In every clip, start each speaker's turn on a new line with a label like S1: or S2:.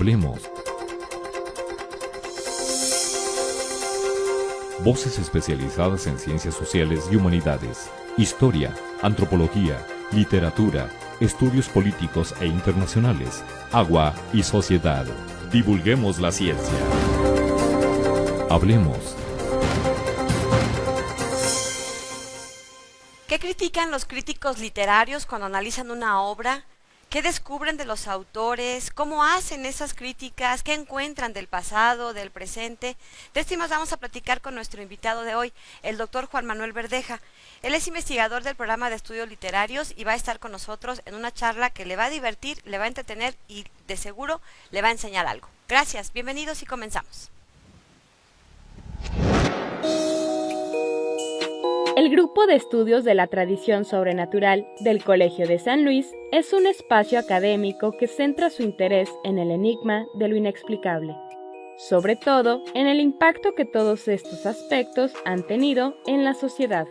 S1: Hablemos. Voces especializadas en ciencias sociales y humanidades, historia, antropología, literatura, estudios políticos e internacionales, agua y sociedad. Divulguemos la ciencia. Hablemos.
S2: ¿Qué critican los críticos literarios cuando analizan una obra? ¿Qué descubren de los autores? ¿Cómo hacen esas críticas? ¿Qué encuentran del pasado, del presente? De esto más vamos a platicar con nuestro invitado de hoy, el doctor Juan Manuel Verdeja. Él es investigador del programa de estudios literarios y va a estar con nosotros en una charla que le va a divertir, le va a entretener y de seguro le va a enseñar algo. Gracias, bienvenidos y comenzamos.
S3: El Grupo de Estudios de la Tradición Sobrenatural del Colegio de San Luis es un espacio académico que centra su interés en el enigma de lo inexplicable, sobre todo en el impacto que todos estos aspectos han tenido en la sociedad.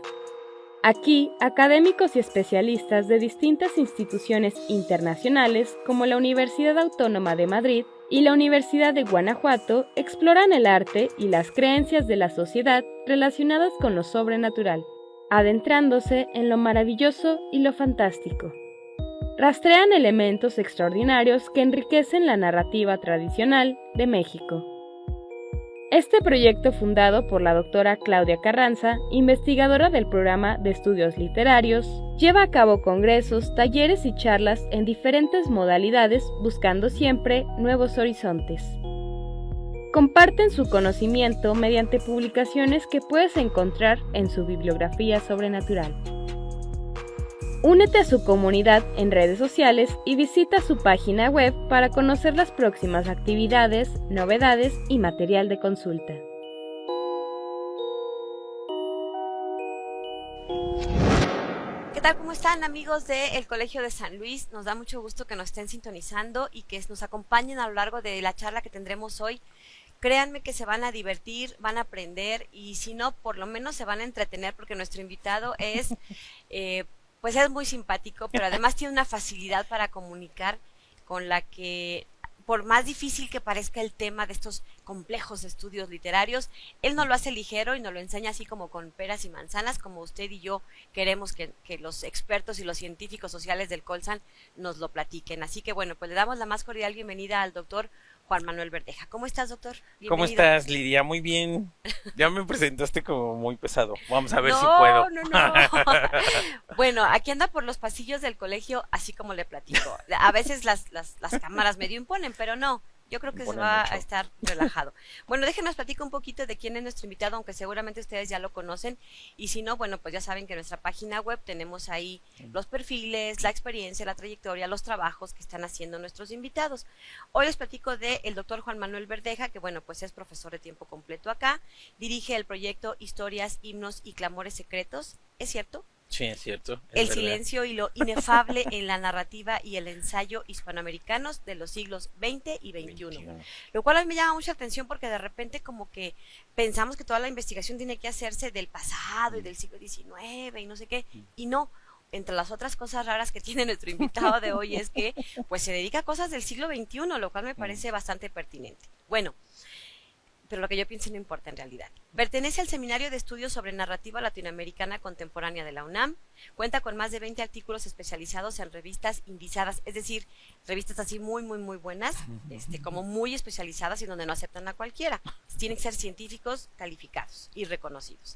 S3: Aquí, académicos y especialistas de distintas instituciones internacionales como la Universidad Autónoma de Madrid y la Universidad de Guanajuato exploran el arte y las creencias de la sociedad relacionadas con lo sobrenatural, adentrándose en lo maravilloso y lo fantástico. Rastrean elementos extraordinarios que enriquecen la narrativa tradicional de México. Este proyecto, fundado por la doctora Claudia Carranza, investigadora del programa de estudios literarios, lleva a cabo congresos, talleres y charlas en diferentes modalidades, buscando siempre nuevos horizontes. Comparten su conocimiento mediante publicaciones que puedes encontrar en su bibliografía sobrenatural. Únete a su comunidad en redes sociales y visita su página web para conocer las próximas actividades, novedades y material de consulta.
S2: ¿Qué tal? ¿Cómo están, amigos del Colegio de San Luis? Nos da mucho gusto que nos estén sintonizando y que nos acompañen a lo largo de la charla que tendremos hoy. Créanme que se van a divertir, van a aprender y si no, por lo menos se van a entretener porque nuestro invitado es... pues es muy simpático, pero además tiene una facilidad para comunicar con la que, por más difícil que parezca el tema de estos complejos estudios literarios, él nos lo hace ligero y nos lo enseña así como con peras y manzanas, como usted y yo queremos que los expertos y los científicos sociales del Colsan nos lo platiquen. Así que bueno, pues le damos la más cordial bienvenida al doctor Juan Manuel Verdeja. ¿Cómo estás, doctor? Bienvenido.
S4: ¿Cómo estás, Lidia? Muy bien. Ya me presentaste como muy pesado. Vamos a ver si puedo.
S2: No. Bueno, aquí anda por los pasillos del colegio, así como le platico. A veces las cámaras medio imponen, pero no. Yo creo que se va a estar relajado. Bueno, déjenos platicar un poquito de quién es nuestro invitado, aunque seguramente ustedes ya lo conocen. Y si no, bueno, pues ya saben que en nuestra página web tenemos ahí los perfiles, la experiencia, la trayectoria, los trabajos que están haciendo nuestros invitados. Hoy les platico del doctor Juan Manuel Verdeja, que bueno, pues es profesor de tiempo completo acá. Dirige el proyecto Historias, Himnos y Clamores Secretos. ¿Es cierto?
S4: Sí, es cierto.
S2: El silencio y lo inefable en la narrativa y el ensayo hispanoamericanos de los siglos XX y XXI. Lo cual a mí me llama mucha atención porque de repente como que pensamos que toda la investigación tiene que hacerse del pasado y del siglo XIX y no sé qué, y no. Entre las otras cosas raras que tiene nuestro invitado de hoy es que pues se dedica a cosas del siglo XXI, lo cual me parece bastante pertinente. Bueno, pero lo que yo pienso no importa en realidad. Pertenece al Seminario de Estudios sobre Narrativa Latinoamericana Contemporánea de la UNAM, cuenta con más de 20 artículos especializados en revistas indizadas, es decir, revistas así muy buenas, como muy especializadas y donde no aceptan a cualquiera. Tienen que ser científicos calificados y reconocidos.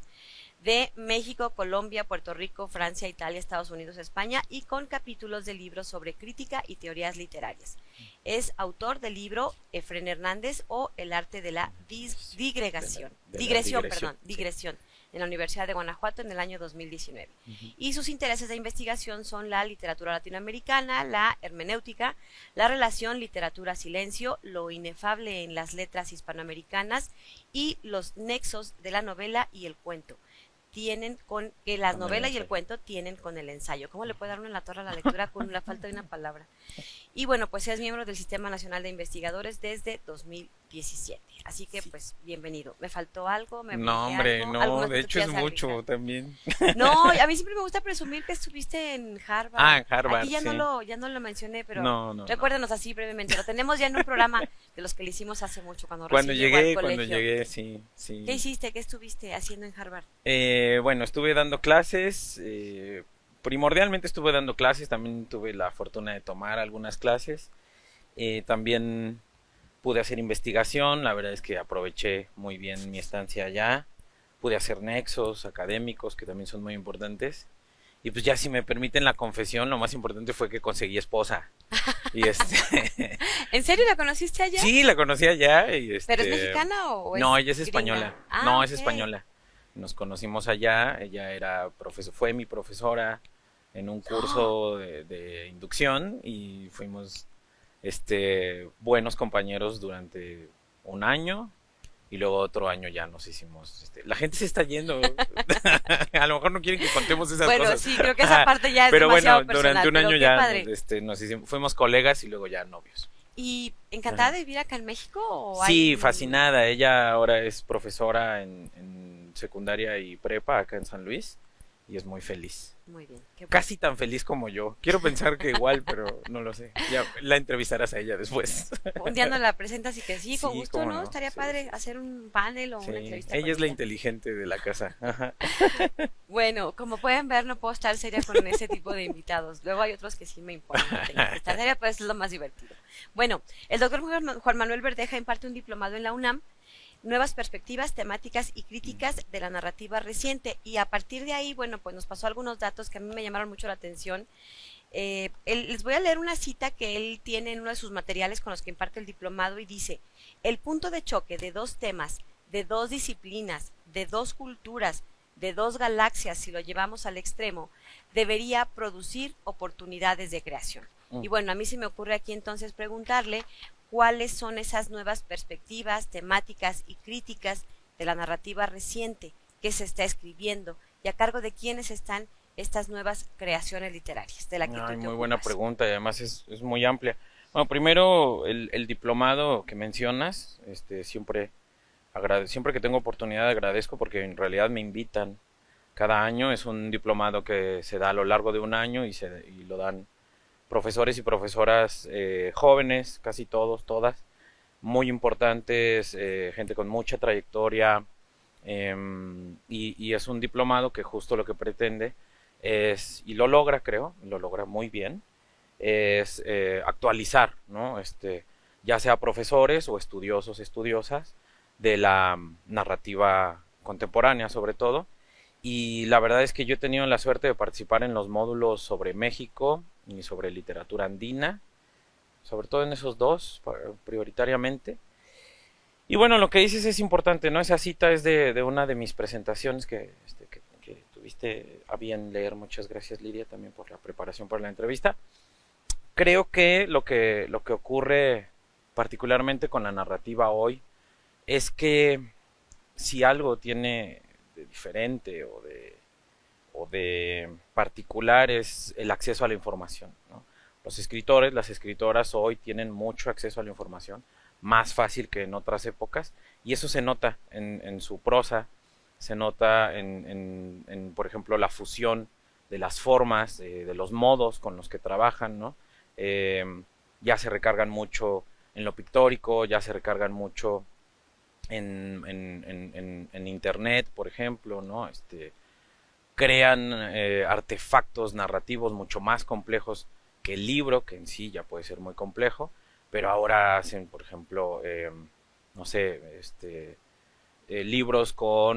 S2: De México, Colombia, Puerto Rico, Francia, Italia, Estados Unidos, España y con capítulos de libros sobre crítica y teorías literarias. Es autor del libro Efrén Hernández o El arte de la digresión, en la Universidad de Guanajuato en el año 2019. Y sus intereses de investigación son la literatura latinoamericana, la hermenéutica, la relación literatura-silencio, lo inefable en las letras hispanoamericanas y los nexos de la novela y el cuento. Las novelas y el cuento tienen con el ensayo. ¿Cómo le puede dar uno en la torre a la lectura con la falta de una palabra? Y bueno, pues es miembro del Sistema Nacional de Investigadores desde 2010. 17. Así que
S4: Sí.
S2: pues bienvenido. ¿Me faltó algo? ¿Me
S4: No,
S2: brinqué
S4: hombre,
S2: algo?
S4: no,
S2: ¿Algo más
S4: de
S2: que tú
S4: hecho es
S2: quieras
S4: mucho
S2: agregar?
S4: también.
S2: No, a mí siempre me gusta presumir que estuviste en Harvard.
S4: Ah, en Harvard,
S2: Aquí ya
S4: sí.
S2: ya no lo mencioné, pero
S4: No.
S2: recuérdenos así brevemente. Lo tenemos ya en un programa de los que le hicimos hace mucho, cuando recién llegó al
S4: Cuando
S2: colegio.
S4: llegué, sí.
S2: ¿Qué hiciste? ¿Qué estuviste haciendo en Harvard?
S4: Bueno, estuve dando clases, primordialmente estuve dando clases, también tuve la fortuna de tomar algunas clases, también pude hacer investigación, la verdad es que aproveché muy bien mi estancia allá, pude hacer nexos académicos que también son muy importantes, y pues ya si me permiten la confesión, lo más importante fue que conseguí esposa, y
S2: ¿En serio la conociste allá?
S4: sí, la conocí allá, y
S2: ¿Pero es mexicana o es
S4: no, ella es
S2: gringa?
S4: española,
S2: Ah,
S4: no, es
S2: ok.
S4: española. Nos conocimos allá, ella fue mi profesora en un curso de inducción y fuimos buenos compañeros durante un año y luego otro año ya nos hicimos la gente se está yendo. A lo mejor no quieren que contemos esas
S2: Bueno,
S4: cosas.
S2: sí, creo que esa parte ya es
S4: Pero
S2: demasiado
S4: bueno,
S2: personal,
S4: durante un
S2: pero
S4: año
S2: qué
S4: ya
S2: padre.
S4: fuimos colegas y luego ya novios.
S2: ¿Y encantada de vivir acá en México? ¿O
S4: Sí,
S2: hay-
S4: fascinada. Ella ahora es profesora en secundaria y prepa acá en San Luis y es muy feliz.
S2: Muy bien. Qué bueno.
S4: Casi tan feliz como yo. Quiero pensar que igual, pero no lo sé. Ya la entrevistarás a ella después.
S2: Un día nos la presentas y que sí, con
S4: Sí,
S2: gusto,
S4: cómo
S2: ¿no?
S4: no.
S2: Estaría
S4: Sí,
S2: padre
S4: sí, sí.
S2: hacer un panel o
S4: Sí,
S2: una entrevista
S4: ella
S2: con
S4: es la inteligente de la casa. Ajá.
S2: Bueno, como pueden ver, no puedo estar seria con ese tipo de invitados. Luego hay otros que sí me imponen. Que tengo que estar seria, pues es lo más divertido. Bueno, el doctor Juan Manuel Verdeja imparte un diplomado en la UNAM, Nuevas perspectivas, temáticas y críticas de la narrativa reciente. Y a partir de ahí, bueno, pues nos pasó algunos datos que a mí me llamaron mucho la atención. Les voy a leer una cita que él tiene en uno de sus materiales con los que imparte el diplomado y dice: el punto de choque de dos temas, de dos disciplinas, de dos culturas, de dos galaxias, si lo llevamos al extremo, debería producir oportunidades de creación. Y bueno, a mí se me ocurre aquí entonces preguntarle cuáles son esas nuevas perspectivas, temáticas y críticas de la narrativa reciente que se está escribiendo y a cargo de quiénes están estas nuevas creaciones literarias de la que tú
S4: Ay,
S2: te
S4: muy buena
S2: ocupas.
S4: pregunta y además es muy amplia. Bueno, primero el diplomado que mencionas, siempre que tengo oportunidad agradezco porque en realidad me invitan cada año. Es un diplomado que se da a lo largo de un año y lo dan profesores y profesoras jóvenes, casi todas, muy importantes, gente con mucha trayectoria, y es un diplomado que justo lo que pretende es, y lo logra, creo, lo logra muy bien, es actualizar, ¿no? Ya sea profesores o estudiosos, estudiosas de la narrativa contemporánea sobre todo. Y la verdad es que yo he tenido la suerte de participar en los módulos sobre México y sobre literatura andina, sobre todo en esos dos, prioritariamente. Y bueno, lo que dices es importante, ¿no? Esa cita es de una de mis presentaciones que tuviste a bien leer. Muchas gracias, Lidia, también por la preparación para la entrevista. Creo que lo que ocurre particularmente con la narrativa hoy es que si algo tiene de diferente o de particular es el acceso a la información, ¿no? Los escritores, las escritoras hoy tienen mucho acceso a la información, más fácil que en otras épocas, y eso se nota en su prosa, se nota por ejemplo, la fusión de las formas, de los modos con los que trabajan, ¿no? Ya se recargan mucho en lo pictórico, ya se recargan mucho en internet, por ejemplo, ¿no? Crean artefactos narrativos mucho más complejos que el libro, que en sí ya puede ser muy complejo, pero ahora hacen, por ejemplo, no sé, libros con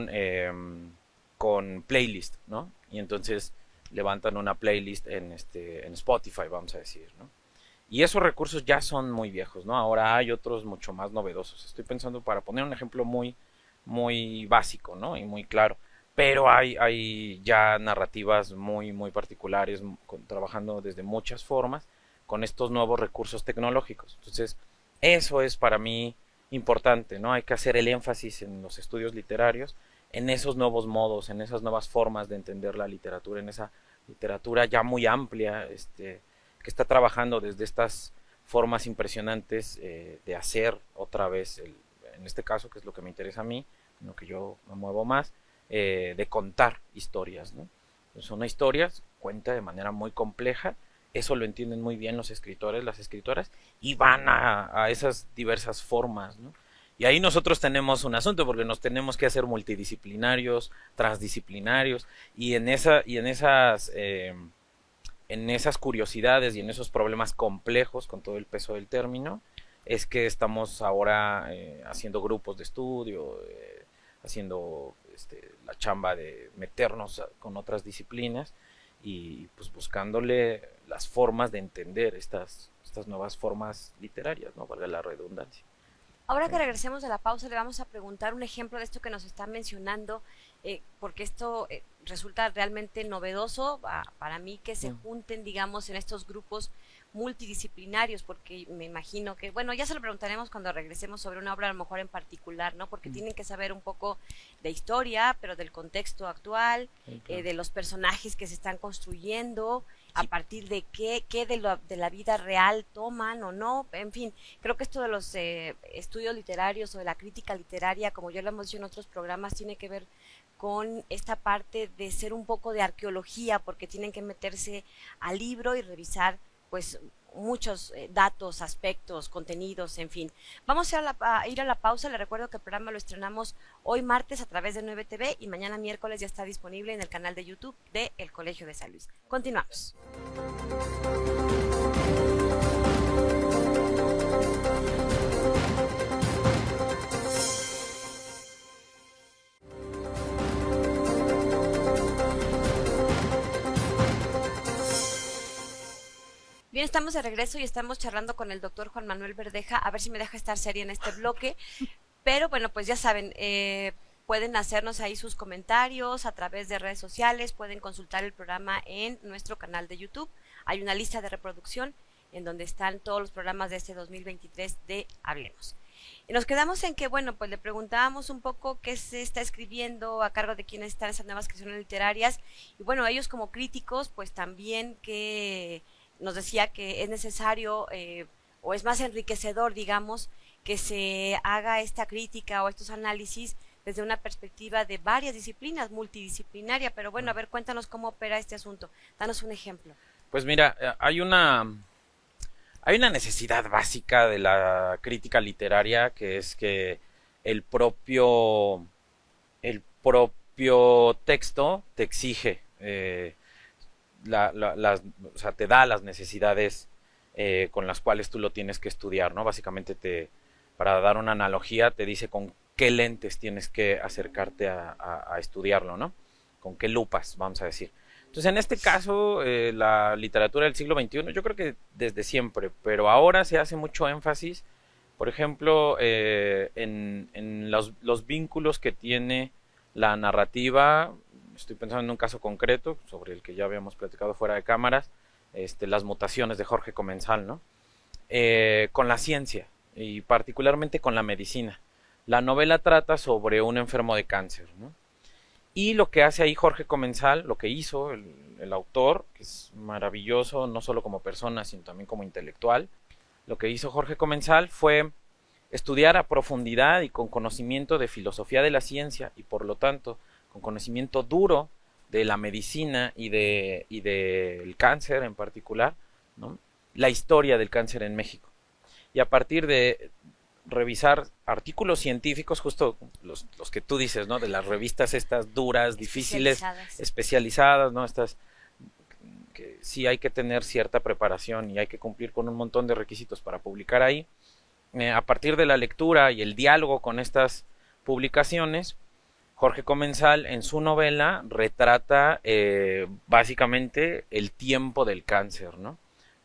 S4: playlist, ¿no? Y entonces levantan una playlist en Spotify, vamos a decir, ¿no? Y esos recursos ya son muy viejos, ¿no? Ahora hay otros mucho más novedosos. Estoy pensando para poner un ejemplo muy básico, ¿no? Y muy claro. Pero hay ya narrativas muy particulares, trabajando desde muchas formas con estos nuevos recursos tecnológicos. Entonces, eso es para mí importante, ¿no? Hay que hacer el énfasis en los estudios literarios, en esos nuevos modos, en esas nuevas formas de entender la literatura, en esa literatura ya muy amplia, que está trabajando desde estas formas impresionantes de hacer otra vez en este caso, que es lo que me interesa a mí, en lo que yo me muevo más, de contar historias, ¿no? Entonces, una historia cuenta de manera muy compleja, eso lo entienden muy bien los escritores, las escritoras, y van a esas diversas formas, ¿no? Y ahí nosotros tenemos un asunto, porque nos tenemos que hacer multidisciplinarios, transdisciplinarios, y en esas curiosidades y en esos problemas complejos, con todo el peso del término, es que estamos ahora haciendo grupos de estudio, haciendo la chamba de meternos con otras disciplinas y pues buscándole las formas de entender estas nuevas formas literarias, ¿no? Valga la redundancia.
S2: Ahora que regresemos de la pausa, le vamos a preguntar un ejemplo de esto que nos está mencionando, porque esto resulta realmente novedoso para mí, que se junten, digamos, en estos grupos multidisciplinarios, porque me imagino que, bueno, ya se lo preguntaremos cuando regresemos sobre una obra a lo mejor en particular, ¿no? Porque tienen que saber un poco de historia, pero del contexto actual, claro, de los personajes que se están construyendo, a partir de qué de la vida real toman o no, en fin, creo que esto de los estudios literarios o de la crítica literaria, como ya lo hemos dicho en otros programas, tiene que ver con esta parte de ser un poco de arqueología, porque tienen que meterse al libro y revisar pues muchos datos, aspectos, contenidos, en fin. Vamos a ir a la pausa. Le recuerdo que el programa lo estrenamos hoy martes a través de 9TV y mañana miércoles ya está disponible en el canal de YouTube de El Colegio de San Luis. Continuamos. Bien, estamos de regreso y estamos charlando con el doctor Juan Manuel Verdeja, a ver si me deja estar seria en este bloque, pero bueno, pues ya saben, pueden hacernos ahí sus comentarios a través de redes sociales, pueden consultar el programa en nuestro canal de YouTube, hay una lista de reproducción en donde están todos los programas de este 2023 de Hablemos. Y nos quedamos en que, bueno, pues le preguntábamos un poco qué se está escribiendo, a cargo de quiénes están esas nuevas creaciones literarias, y bueno, ellos como críticos, pues también que nos decía que es necesario o es más enriquecedor, digamos, que se haga esta crítica o estos análisis desde una perspectiva de varias disciplinas, multidisciplinaria, pero bueno, a ver, cuéntanos cómo opera este asunto, danos un ejemplo.
S4: Pues mira, hay una necesidad básica de la crítica literaria, que es que el propio texto te exige o sea, te da las necesidades con las cuales tú lo tienes que estudiar, ¿no? Básicamente, para dar una analogía, te dice con qué lentes tienes que acercarte a estudiarlo, ¿no? Con qué lupas, vamos a decir. Entonces, en este caso, la literatura del siglo XXI, yo creo que desde siempre, pero ahora se hace mucho énfasis, por ejemplo, en los vínculos que tiene la narrativa. Estoy pensando en un caso concreto, sobre el que ya habíamos platicado fuera de cámaras, las mutaciones de Jorge Comensal, ¿no? Con la ciencia, y particularmente con la medicina. La novela trata sobre un enfermo de cáncer, ¿no? Y lo que hace ahí Jorge Comensal, lo que hizo el autor, que es maravilloso, no solo como persona, sino también como intelectual, lo que hizo Jorge Comensal fue estudiar a profundidad y con conocimiento de filosofía de la ciencia, y por lo tanto con conocimiento duro de la medicina y del cáncer en particular, ¿no? La historia del cáncer en México. Y a partir de revisar artículos científicos, justo los que tú dices, ¿no? De las revistas estas duras, difíciles, especializadas, ¿no? Estas que sí hay que tener cierta preparación y hay que cumplir con un montón de requisitos para publicar ahí. A partir de la lectura y el diálogo con estas publicaciones, Jorge Comensal en su novela retrata básicamente el tiempo del cáncer, ¿no?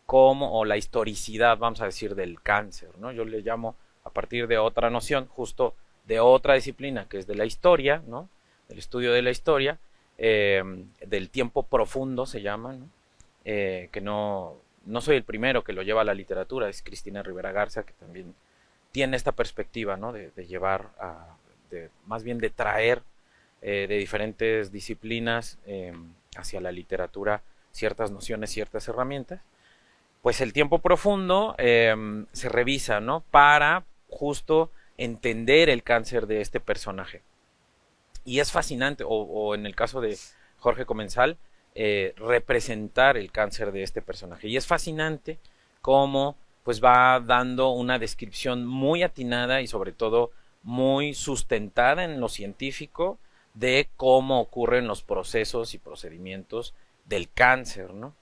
S4: O la historicidad, vamos a decir, del cáncer, ¿no? Yo le llamo, a partir de otra noción, justo de otra disciplina, que es de la historia, ¿no? Del estudio de la historia, del tiempo profundo se llama, ¿no? Que no soy el primero que lo lleva a la literatura, es Cristina Rivera Garza, que también tiene esta perspectiva, ¿no? De llevar más bien de traer de diferentes disciplinas hacia la literatura ciertas nociones, ciertas herramientas. Pues el tiempo profundo se revisa, ¿no? Para justo entender el cáncer de este personaje. Y es fascinante, o en el caso de Jorge Comensal, representar el cáncer de este personaje. Y es fascinante cómo pues va dando una descripción muy atinada y sobre todo muy sustentada en lo científico de cómo ocurren los procesos y procedimientos del cáncer, ¿no?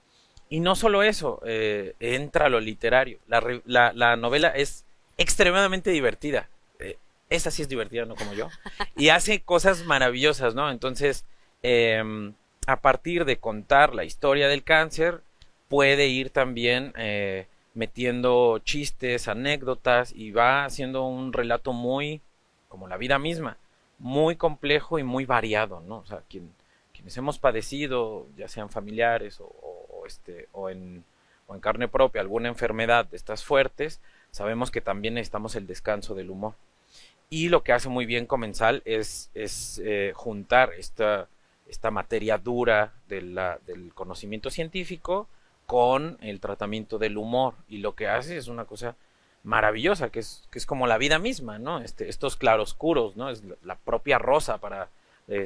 S4: Y no solo eso, entra lo literario. La novela es extremadamente divertida. Esa sí es divertida, no como yo. Y hace cosas maravillosas, ¿no? Entonces, a partir de contar la historia del cáncer, puede ir también metiendo chistes, anécdotas, y va haciendo un relato muy, como la vida misma, muy complejo y muy variado, ¿no? O sea, quienes hemos padecido, ya sean familiares o en carne propia, alguna enfermedad de estas fuertes, sabemos que también necesitamos el descanso del humor. Y lo que hace muy bien Comensal es juntar esta materia dura del conocimiento científico con el tratamiento del humor. Y lo que hace es una cosa maravillosa, que es como la vida misma, ¿no? Estos claroscuros, ¿no? Es la propia rosa, para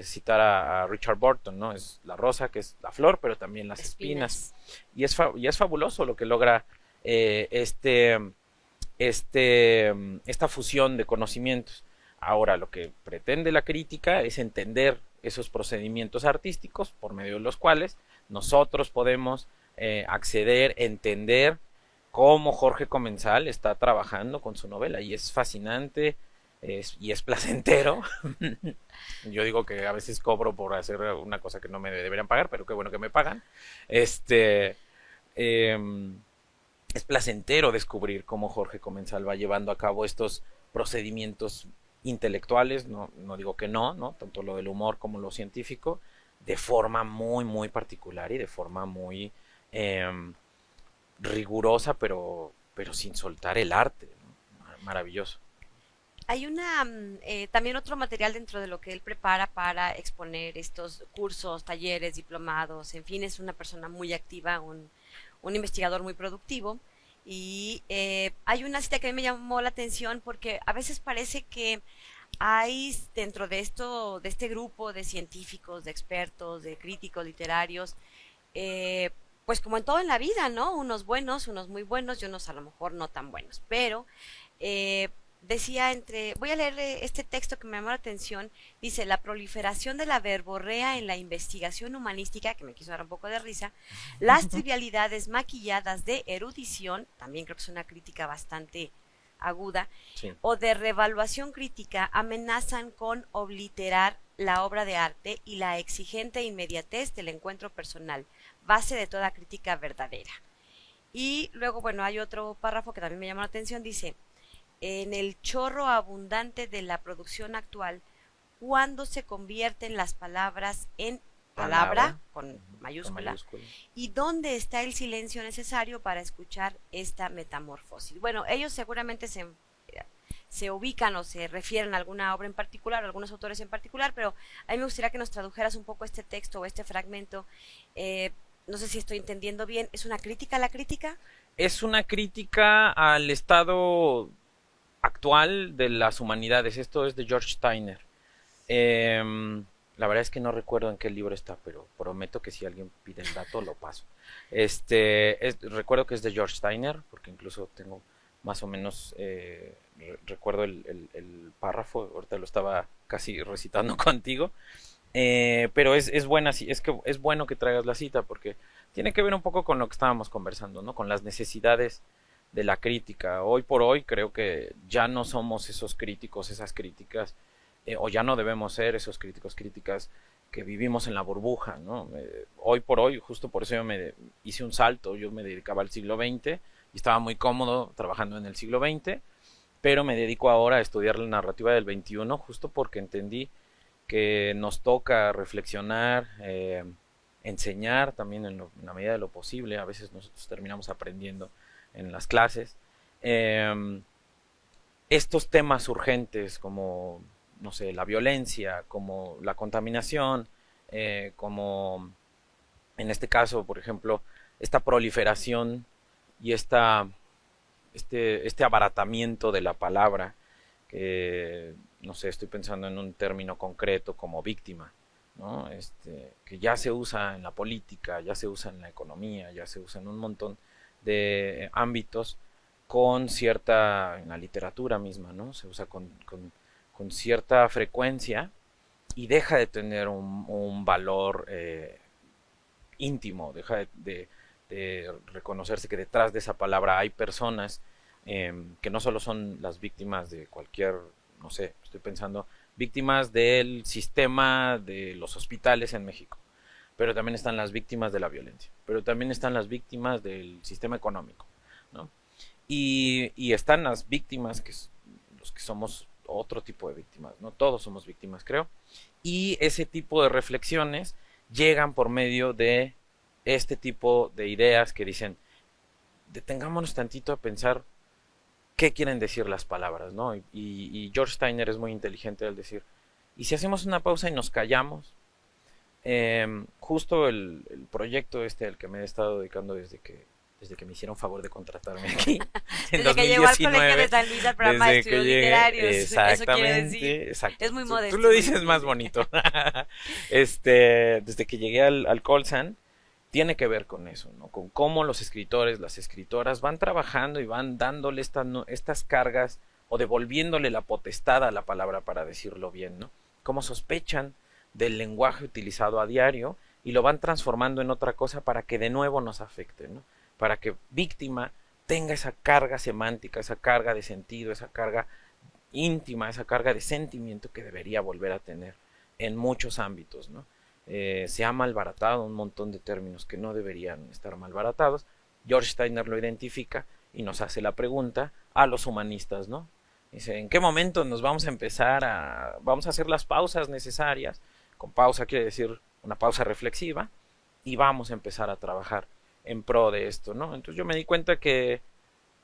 S4: citar a Richard Burton, ¿no? Es la rosa, que es la flor, pero también las espinas. Y es fabuloso lo que logra esta fusión de conocimientos. Ahora, lo que pretende la crítica es entender esos procedimientos artísticos por medio de los cuales nosotros podemos acceder, entender cómo Jorge Comensal está trabajando con su novela, y es fascinante y es placentero. Yo digo que a veces cobro por hacer una cosa que no me deberían pagar, pero qué bueno que me pagan. Es placentero descubrir cómo Jorge Comensal va llevando a cabo estos procedimientos intelectuales, no digo que no, tanto lo del humor como lo científico, de forma muy, muy particular y de forma muy rigurosa, pero sin soltar el arte, ¿no? Maravilloso.
S2: Hay también otro material dentro de lo que él prepara para exponer estos cursos, talleres, diplomados, en fin, es una persona muy activa, un investigador muy productivo. Y hay una cita que a mí me llamó la atención, porque a veces parece que hay dentro de este grupo de científicos, de expertos, de críticos literarios, pues como en todo en la vida, ¿no? Unos buenos, unos muy buenos y unos a lo mejor no tan buenos. Pero decía voy a leer este texto que me llamó la atención. Dice: la proliferación de la verborrea en la investigación humanística, que me quiso dar un poco de risa, las trivialidades maquilladas de erudición, también creo que es una crítica bastante aguda, sí, o de revaluación crítica, amenazan con obliterar la obra de arte y la exigente inmediatez del encuentro personal, base de toda crítica verdadera. Y luego, bueno, hay otro párrafo que también me llamó la atención, dice: en el chorro abundante de la producción actual, cuando se convierten las palabras en palabra con mayúscula, y dónde está el silencio necesario para escuchar esta metamorfosis. Bueno, ellos seguramente se ubican o se refieren a alguna obra en particular, a algunos autores en particular, pero a mí me gustaría que nos tradujeras un poco este texto o este fragmento. No sé si estoy entendiendo bien. ¿Es una crítica a la crítica?
S4: Es una crítica al estado actual de las humanidades. Esto es de George Steiner. La verdad es que no recuerdo en qué libro está, pero prometo que si alguien pide el dato lo paso. Recuerdo que es de George Steiner, porque incluso tengo más o menos recuerdo el párrafo. Ahorita lo estaba casi recitando contigo. Pero es buena, es que es bueno que traigas la cita, porque tiene que ver un poco con lo que estábamos conversando, ¿no? Con las necesidades de la crítica. Hoy por hoy creo que ya no somos esos críticos, esas críticas, o ya no debemos ser esos críticos, críticas que vivimos en la burbuja, ¿no? Hoy por hoy, justo por eso yo me hice un salto. Yo me dedicaba al siglo XX y estaba muy cómodo trabajando en el siglo XX, pero me dedico ahora a estudiar la narrativa del XXI, justo porque entendí que nos toca reflexionar, enseñar también en la medida de lo posible. A veces nosotros terminamos aprendiendo en las clases estos temas urgentes, como, no sé, la violencia, como la contaminación, como en este caso, por ejemplo, esta proliferación y este abaratamiento de la palabra, que, no sé, estoy pensando en un término concreto como víctima, ¿no? Que ya se usa en la política, ya se usa en la economía, ya se usa en un montón de ámbitos con cierta, en la literatura misma, ¿no? Se usa con cierta frecuencia y deja de tener un valor íntimo, deja de reconocerse que detrás de esa palabra hay personas que no solo son las víctimas de cualquier, no sé, estoy pensando, víctimas del sistema de los hospitales en México, pero también están las víctimas de la violencia, pero también están las víctimas del sistema económico, ¿no? Y están las víctimas, los que somos otro tipo de víctimas, ¿no? Todos somos víctimas, creo, y ese tipo de reflexiones llegan por medio de este tipo de ideas que dicen, detengámonos tantito a pensar qué quieren decir las palabras, ¿no? Y George Steiner es muy inteligente al decir, ¿y si hacemos una pausa y nos callamos? Justo el proyecto al que me he estado dedicando desde que me hicieron favor de contratarme aquí en
S2: desde
S4: 2019,
S2: que llegó al Colegio de San Luis al programa de estudios literarios.
S4: Exactamente,
S2: eso quiere decir.
S4: Exacto.
S2: Es muy modesto.
S4: Tú lo dices más bonito. Desde que llegué al Colsan, tiene que ver con eso, ¿no? Con cómo los escritores, las escritoras van trabajando y van dándole estas cargas o devolviéndole la potestad a la palabra, para decirlo bien, ¿no? Cómo sospechan del lenguaje utilizado a diario y lo van transformando en otra cosa para que de nuevo nos afecte, ¿no? Para que víctima tenga esa carga semántica, esa carga de sentido, esa carga íntima, esa carga de sentimiento que debería volver a tener en muchos ámbitos, ¿no? Se ha malbaratado un montón de términos que no deberían estar malbaratados. George Steiner lo identifica y nos hace la pregunta a los humanistas, ¿no? Dice, ¿en qué momento nos vamos a vamos a hacer las pausas necesarias? Con pausa quiere decir una pausa reflexiva, y vamos a empezar a trabajar en pro de esto, ¿no? Entonces yo me di cuenta que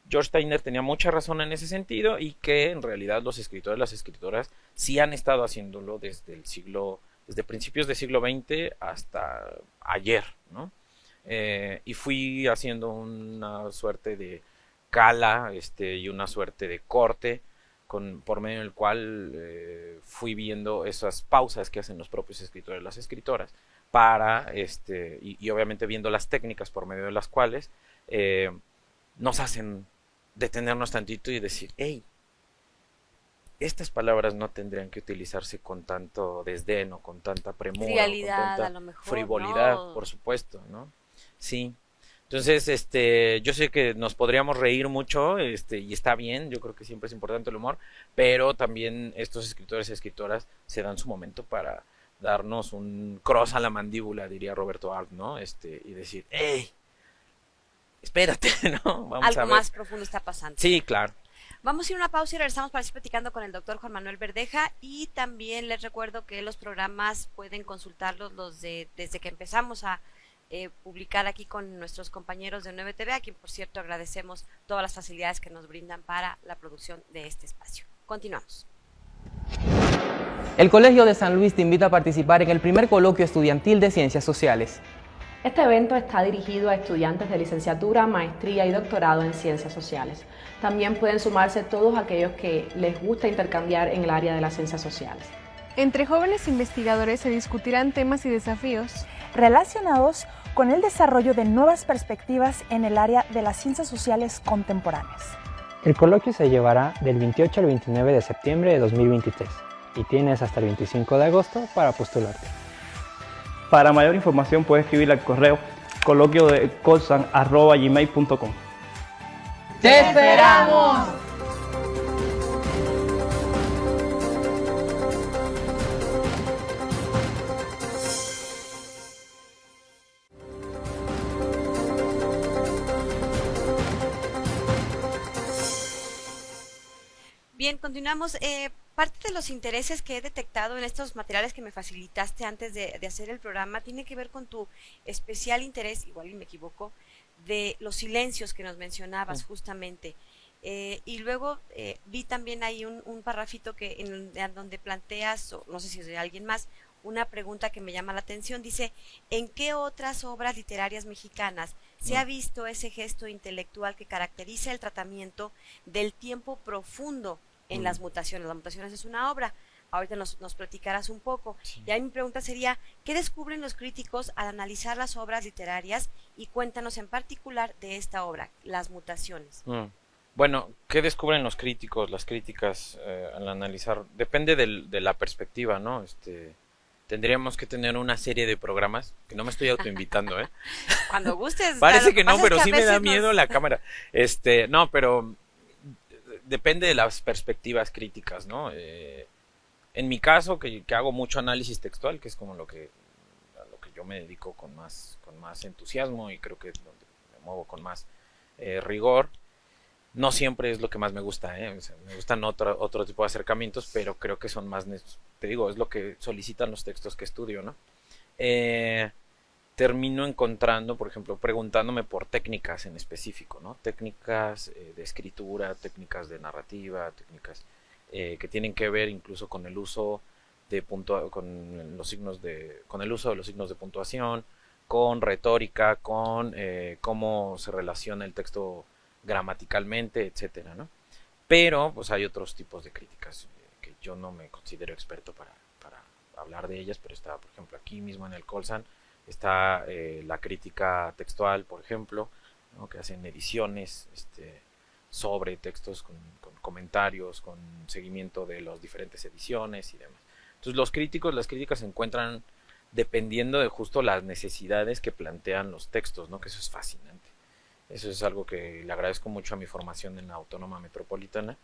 S4: George Steiner tenía mucha razón en ese sentido, y que en realidad los escritores, las escritoras sí han estado haciéndolo desde principios del siglo XX hasta ayer, ¿no? Y fui haciendo una suerte de cala y una suerte de corte por medio del cual fui viendo esas pausas que hacen los propios escritores, las escritoras, y obviamente viendo las técnicas por medio de las cuales nos hacen detenernos tantito y decir, hey, estas palabras no tendrían que utilizarse con tanto desdén o con tanta premura,
S2: Frialdad,
S4: con tanta
S2: a lo mejor,
S4: frivolidad,
S2: ¿no?
S4: por supuesto, ¿no? Sí. Entonces, yo sé que nos podríamos reír mucho, y está bien, yo creo que siempre es importante el humor, pero también estos escritores y escritoras se dan su momento para darnos un cross a la mandíbula, diría Roberto Arlt, ¿no? Y decir, hey, espérate, ¿no? Vamos
S2: Algo
S4: a ver.
S2: más profundo está pasando.
S4: Sí, claro.
S2: Vamos a ir a una pausa y regresamos para seguir platicando con el doctor Juan Manuel Verdeja, y también les recuerdo que los programas pueden consultarlos desde que empezamos a publicar aquí con nuestros compañeros de 9TV, a quien por cierto agradecemos todas las facilidades que nos brindan para la producción de este espacio. Continuamos.
S5: El Colegio de San Luis te invita a participar en el primer coloquio estudiantil de Ciencias Sociales.
S6: Este evento está dirigido a estudiantes de licenciatura, maestría y doctorado en Ciencias Sociales. También pueden sumarse todos aquellos que les gusta intercambiar en el área de las ciencias sociales.
S7: Entre jóvenes investigadores se discutirán temas y desafíos
S8: relacionados con el desarrollo de nuevas perspectivas en el área de las ciencias sociales contemporáneas.
S9: El coloquio se llevará del 28 al 29 de septiembre de 2023 y tienes hasta el 25 de agosto para postularte.
S10: Para mayor información puedes escribir al correo coloquiodecolsan@gmail.com.
S5: ¡Te esperamos!
S2: Bien, continuamos. Parte de los intereses que he detectado en estos materiales que me facilitaste antes de hacer el programa tiene que ver con tu especial interés, igual y me equivoco, de los silencios que nos mencionabas justamente. Y luego vi también ahí un parrafito en donde planteas, o no sé si es de alguien más, una pregunta que me llama la atención. Dice, ¿en qué otras obras literarias mexicanas se ha visto ese gesto intelectual que caracteriza el tratamiento del tiempo profundo en las mutaciones. Las mutaciones es una obra. Ahorita nos platicarás un poco. Sí. Y ahí mi pregunta sería, ¿qué descubren los críticos al analizar las obras literarias? Y cuéntanos en particular de esta obra, Las mutaciones.
S4: Bueno, ¿qué descubren los críticos, las críticas al analizar? Depende de la perspectiva, ¿no? Tendríamos que tener una serie de programas, que no me estoy autoinvitando, ¿eh?
S2: Cuando gustes.
S4: Parece que no, pero sí me da miedo la cámara. No, pero depende de las perspectivas críticas, ¿no? En mi caso, que hago mucho análisis textual, que es como a lo que yo me dedico con más entusiasmo y creo que es donde me muevo con más rigor. No siempre es lo que más me gusta, ¿eh? O sea, me gustan otro tipo de acercamientos, pero creo que son más, te digo, es lo que solicitan los textos que estudio, ¿no? Termino encontrando, por ejemplo, preguntándome por técnicas en específico, ¿no? Técnicas de escritura, técnicas de narrativa, técnicas que tienen que ver incluso con el uso de con el uso de los signos de puntuación, con retórica, con cómo se relaciona el texto gramaticalmente, etcétera, ¿no? Pero pues hay otros tipos de críticas que yo no me considero experto para hablar de ellas, pero está, por ejemplo, aquí mismo en el Colsan está la crítica textual, por ejemplo, ¿no? Que hacen ediciones sobre textos con comentarios, con seguimiento de las diferentes ediciones y demás. Entonces las críticas se encuentran dependiendo de justo las necesidades que plantean los textos, ¿no? Que eso es fascinante. Eso es algo que le agradezco mucho a mi formación en la Autónoma Metropolitana.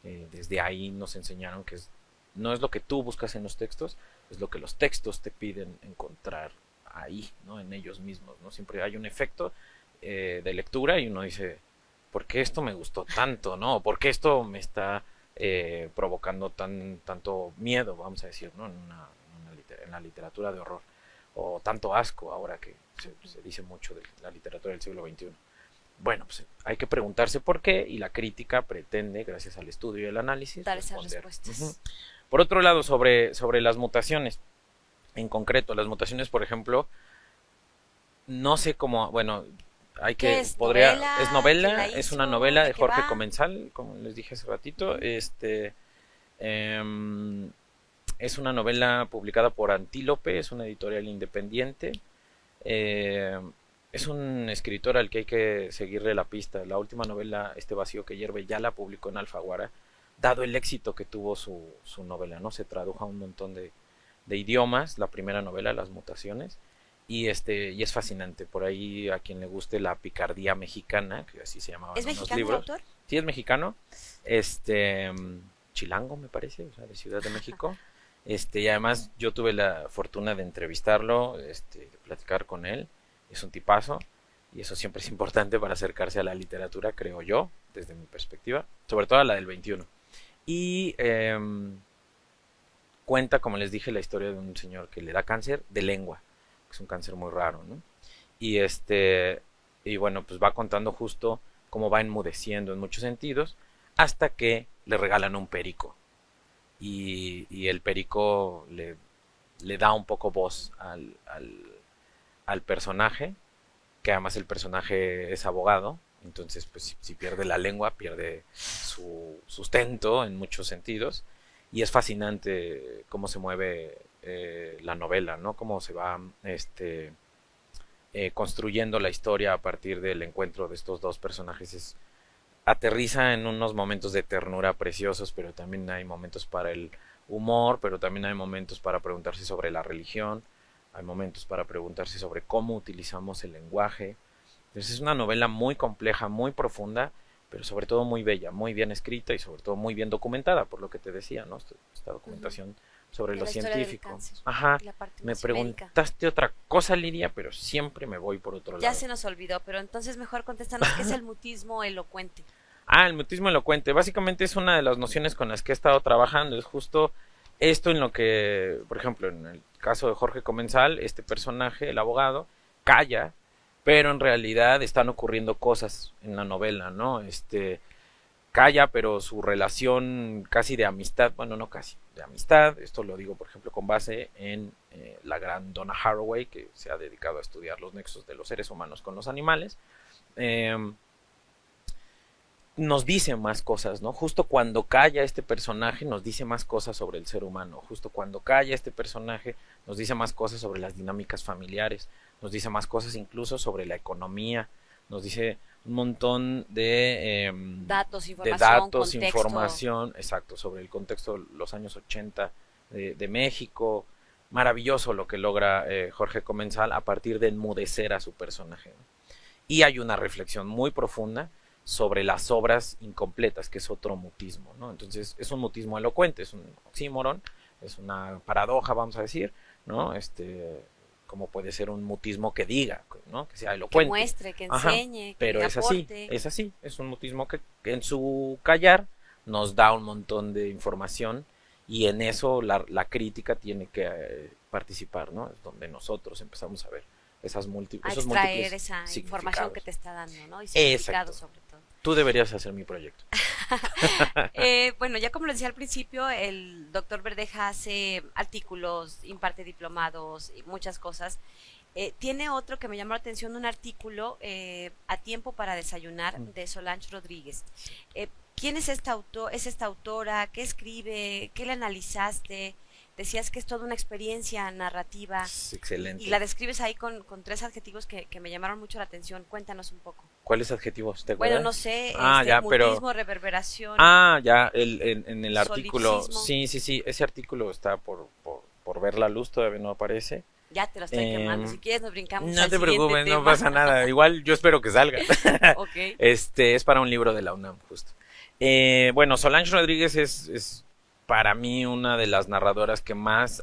S4: Desde ahí nos enseñaron que no es lo que tú buscas en los textos, es lo que los textos te piden encontrar ahí, ¿no? En ellos mismos, ¿no? Siempre hay un efecto de lectura y uno dice, ¿por qué esto me gustó tanto, no? ¿Por qué esto me está provocando tanto miedo, vamos a decir, ¿no? En la literatura de horror, o tanto asco ahora que se dice mucho de la literatura del siglo XXI. Bueno, pues hay que preguntarse por qué, y la crítica pretende, gracias al estudio y el análisis,
S2: dar esas respuestas.
S4: Por otro lado, sobre las mutaciones, en concreto, las mutaciones, por ejemplo, no sé cómo, bueno, es novela, es una novela de Jorge Comensal, como les dije hace ratito, es una novela publicada por Antílope, es una editorial independiente. Es un escritor al que hay que seguirle la pista. La última novela, Este vacío que hierve, ya la publicó en Alfaguara, dado el éxito que tuvo su novela, ¿no? Se tradujo a un montón de idiomas, la primera novela, Las mutaciones, y es fascinante. Por ahí, a quien le guste la picardía mexicana, que así se llamaban los libros.
S2: ¿Es mexicano el autor?
S4: Sí, es mexicano. Chilango, me parece, o sea, de Ciudad de México. Y además yo tuve la fortuna de entrevistarlo, de platicar con él. Es un tipazo, y eso siempre es importante para acercarse a la literatura, creo yo, desde mi perspectiva, sobre todo a la del 21. Y cuenta, como les dije, la historia de un señor que le da cáncer de lengua, que es un cáncer muy raro, ¿no? Y bueno, pues va contando justo cómo va enmudeciendo en muchos sentidos, hasta que le regalan un perico. Y el perico le da un poco voz al personaje, que además el personaje es abogado, entonces pues si pierde la lengua, pierde su sustento en muchos sentidos, y es fascinante cómo se mueve la novela, ¿no? Cómo se va construyendo la historia a partir del encuentro de estos dos personajes. Aterriza en unos momentos de ternura preciosos, pero también hay momentos para el humor, pero también hay momentos para preguntarse sobre la religión, hay momentos para preguntarse sobre cómo utilizamos el lenguaje. Entonces es una novela muy compleja, muy profunda, pero sobre todo muy bella, muy bien escrita y sobre todo muy bien documentada, por lo que te decía, ¿no? Esta documentación sobre lo científico. Ajá. Me preguntaste otra cosa, Lidia, pero siempre me voy por otro lado.
S2: Ya se nos olvidó, pero entonces mejor contéstanos qué es el mutismo elocuente.
S4: El mutismo elocuente. Básicamente es una de las nociones con las que he estado trabajando. Es justo esto en lo que, por ejemplo, en el caso de Jorge Comensal, este personaje, el abogado, calla, pero en realidad están ocurriendo cosas en la novela, ¿no? Calla, pero su relación casi de amistad, bueno, no casi, de amistad, esto lo digo, por ejemplo, con base en la gran Donna Haraway, que se ha dedicado a estudiar los nexos de los seres humanos con los animales. nos dice más cosas, ¿no? Justo cuando calla este personaje nos dice más cosas sobre el ser humano, justo cuando calla este personaje nos dice más cosas sobre las dinámicas familiares, nos dice más cosas incluso sobre la economía, nos dice un montón de
S2: datos,
S4: información, información, exacto, sobre el contexto de los años 80 de México. Maravilloso lo que logra Jorge Comensal a partir de enmudecer a su personaje, ¿no? Y hay una reflexión muy profunda sobre las obras incompletas, que es otro mutismo, ¿no? Entonces es un mutismo elocuente, es un oxímoron, es una paradoja, vamos a decir, ¿no? Como puede ser un mutismo que diga, ¿no? Que sea elocuente.
S2: Que muestre, que enseñe, que
S4: pero
S2: aporte.
S4: es así, es un mutismo que en su callar nos da un montón de información y en eso la crítica tiene que participar, ¿no? Es donde nosotros empezamos a ver esos múltiples
S2: esa información que te está dando, ¿no? Y significado sobre todo.
S4: Tú deberías hacer mi proyecto.
S2: Bueno, ya como lo decía al principio, el doctor Verdeja hace artículos, imparte diplomados y muchas cosas. Tiene otro que me llamó la atención, un artículo, A tiempo para desayunar, de Solange Rodríguez. ¿Quién es esta autora? ¿Qué escribe? ¿Qué le analizaste? Decías que es toda una experiencia narrativa.
S4: Es excelente.
S2: Y la describes ahí con 3 adjetivos que me llamaron mucho la atención. Cuéntanos un poco.
S4: ¿Cuáles adjetivos? ¿Te acuerdas?
S2: Bueno, no sé, mutismo, reverberación.
S4: Ya, en el artículo.
S2: Solipsismo.
S4: Sí, ese artículo está por ver la luz, todavía no aparece.
S2: Ya te lo estoy quemando, si quieres nos brincamos.
S4: No te preocupes, no pasa nada. Igual yo espero que salga.
S2: Okay.
S4: Es para un libro de la UNAM, justo. Bueno, Solange Rodríguez es para mí una de las narradoras que más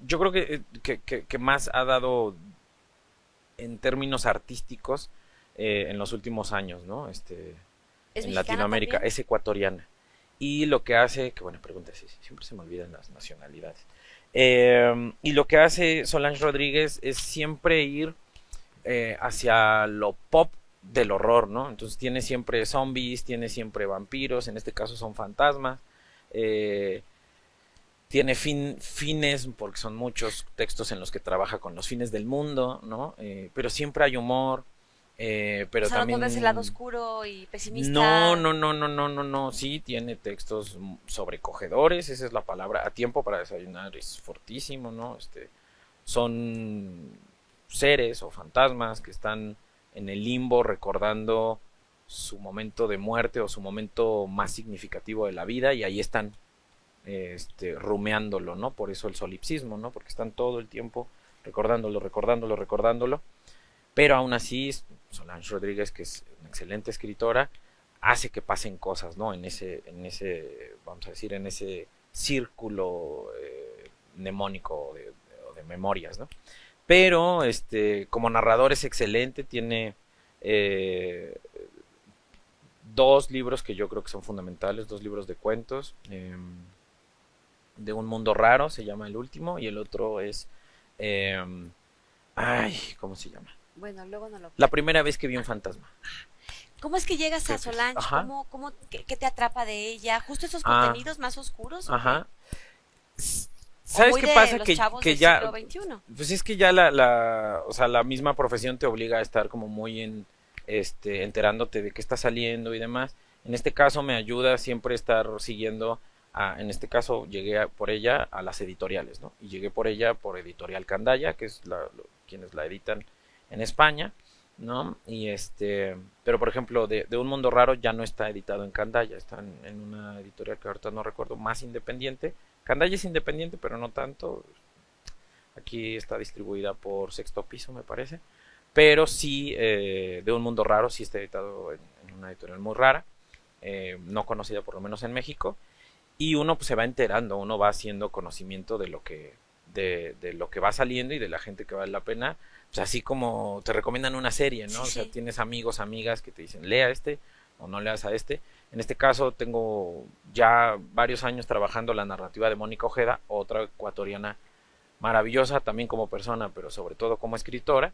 S4: yo creo que más ha dado en términos artísticos en los últimos años, ¿no? En Latinoamérica,
S2: también?
S4: Es ecuatoriana. Y lo que hace, que buena pregunta, sí, siempre se me olvidan las nacionalidades. Y lo que hace Solange Rodríguez es siempre ir hacia lo pop del horror, ¿no? Entonces tiene siempre zombies, tiene siempre vampiros, en este caso son fantasmas, tiene fines, porque son muchos textos en los que trabaja con los fines del mundo, ¿no? Pero siempre hay humor, pero también...
S2: ¿No ves el lado oscuro y pesimista?
S4: No, sí, tiene textos sobrecogedores, esa es la palabra, A tiempo para desayunar es fortísimo, ¿no? Son seres o fantasmas que están en el limbo recordando su momento de muerte o su momento más significativo de la vida y ahí están rumeándolo, ¿no? Por eso el solipsismo, ¿no? Porque están todo el tiempo recordándolo, pero aún así Solange Rodríguez, que es una excelente escritora, hace que pasen cosas, ¿no? En ese vamos a decir, en ese círculo mnemónico de memorias, ¿no? Pero como narrador es excelente, tiene 2 libros que yo creo que son fundamentales, 2 libros de cuentos, de un mundo raro se llama el último y el otro es ¿cómo se llama?
S2: Bueno, luego no lo...
S4: La primera vez que vi un fantasma.
S2: ¿Cómo es que llegas a Solange? ¿Qué te atrapa de ella? ¿Justo esos contenidos más oscuros?
S4: Ajá. ¿Sabes qué pasa? Que ya,
S2: siglo XXI.
S4: Pues es que ya la misma profesión te obliga a estar como muy enterándote de qué está saliendo y demás. En este caso me ayuda siempre estar siguiendo, en este caso llegué por ella a las editoriales, ¿no? Y llegué por ella por Editorial Candaya, que es quienes la editan en España, ¿no? Y pero por ejemplo, de Un Mundo Raro ya no está editado en Candaya, está en una editorial que ahorita no recuerdo, más independiente. Candaya es independiente, pero no tanto. Aquí está distribuida por Sexto Piso, me parece. Pero sí, de Un Mundo Raro sí está editado en una editorial muy rara, no conocida por lo menos en México. Y uno pues se va enterando, uno va haciendo conocimiento de lo que va saliendo y de la gente que vale la pena. Pues así como te recomiendan una serie, ¿no?
S2: Sí,
S4: o sea,
S2: sí.
S4: tienes amigos, amigas que te dicen, lea o no leas a En este caso tengo ya varios años trabajando la narrativa de Mónica Ojeda, otra ecuatoriana maravillosa también como persona, pero sobre todo como escritora,